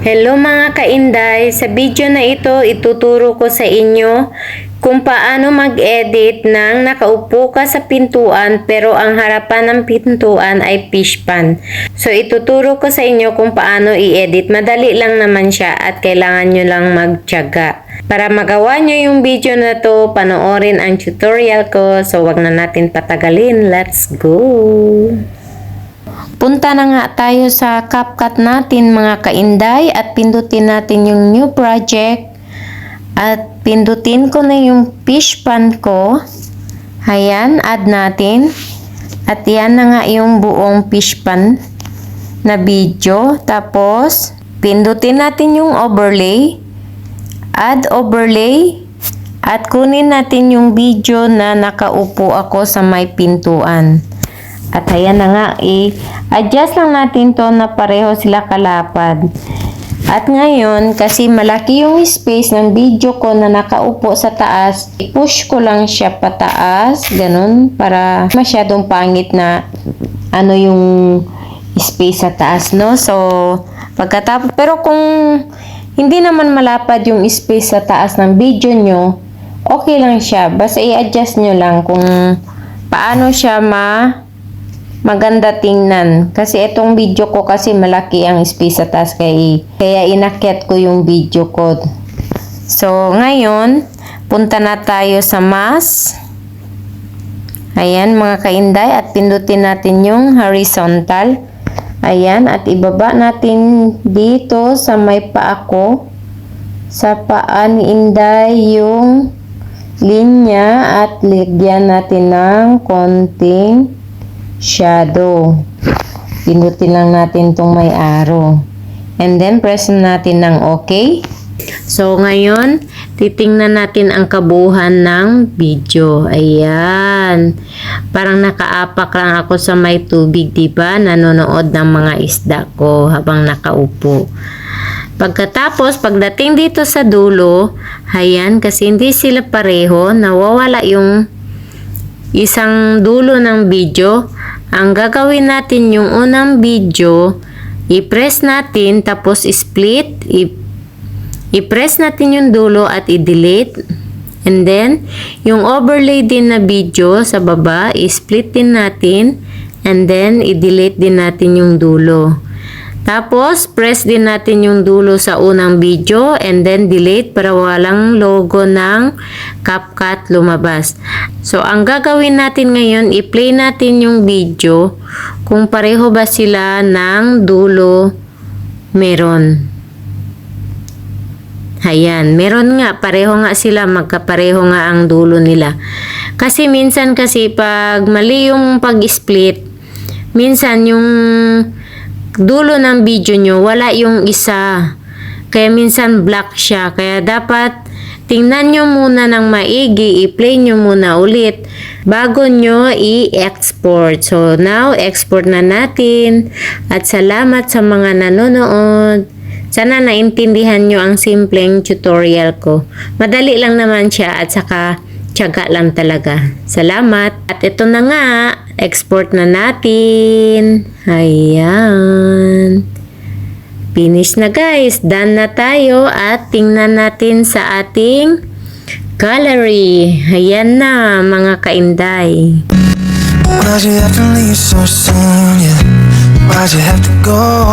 Hello mga kainday, sa video na ito ituturo ko sa inyo kung paano mag-edit ng nakaupo ka sa pintuan pero ang harapan ng pintuan ay fish pan. So ituturo ko sa inyo kung paano i-edit. Madali lang naman siya at kailangan nyo lang magtiyaga. Para magawa nyo yung video na to, panoorin ang tutorial ko. So wag na natin patagalin, let's go! Punta na nga tayo sa CapCut natin mga kainday at pindutin natin yung new project at pindutin ko na yung fish pan ko. Ayan, add natin at yan na nga yung buong fish pan na video. Tapos pindutin natin yung overlay, add overlay at kunin natin yung video na nakaupo ako sa may pintuan. At ayan na nga, i-adjust lang natin to na pareho sila kalapad. At ngayon, kasi malaki yung space ng video ko na nakaupo sa taas, i-push ko lang siya pataas, ganun, para masyadong pangit na ano yung space sa taas, no? So, pagkatapos, pero kung hindi naman malapad yung space sa taas ng video nyo, okay lang siya. Basta i-adjust nyo lang kung paano siya maganda tingnan. Kasi itong video ko kasi malaki ang space sa taas kaya inakyat ko yung video ko. So, ngayon, punta na tayo sa mask. Ayan mga kainday at pindutin natin yung horizontal. Ayan at ibaba natin dito sa may paa ko. Sa paa ni Inday yung linya at lagyan natin ng konting shadow. Pindutin lang natin itong may arrow. And then, press natin ng OK. So, ngayon, titingnan natin ang kabuuan ng video. Ayan. Parang nakaapak lang ako sa may tubig, diba? Nanonood ng mga isda ko habang nakaupo. Pagkatapos, pagdating dito sa dulo, ayan, kasi hindi sila pareho, nawawala yung isang dulo ng video. Ang gagawin natin yung unang video, i-press natin tapos split, i-press natin yung dulo at i-delete. And then, yung overlay din na video sa baba, i-split din natin and then i-delete din natin yung dulo. Tapos, press din natin yung dulo sa unang video and then delete para walang logo ng CapCut lumabas. So, ang gagawin natin ngayon, i-play natin yung video kung pareho ba sila ng dulo meron. Ayan, meron nga, pareho nga sila, magkapareho nga ang dulo nila. Kasi minsan kasi pag mali yung pag-split, minsan yung dulo ng video nyo, wala yung isa. Kaya minsan black siya. Kaya dapat tingnan nyo muna ng maigi, i-play nyo muna ulit bago nyo i-export. So now, export na natin. At salamat sa mga nanonood. Sana naintindihan nyo ang simpleng tutorial ko. Madali lang naman siya at saka tiyaga lang talaga. Salamat. At ito na nga, export na natin. Ayan. Finish na guys. Done na tayo at tingnan natin sa ating gallery. Ayan na mga kainday. Why'd you have to leave so soon? Yeah. Why'd you have to go?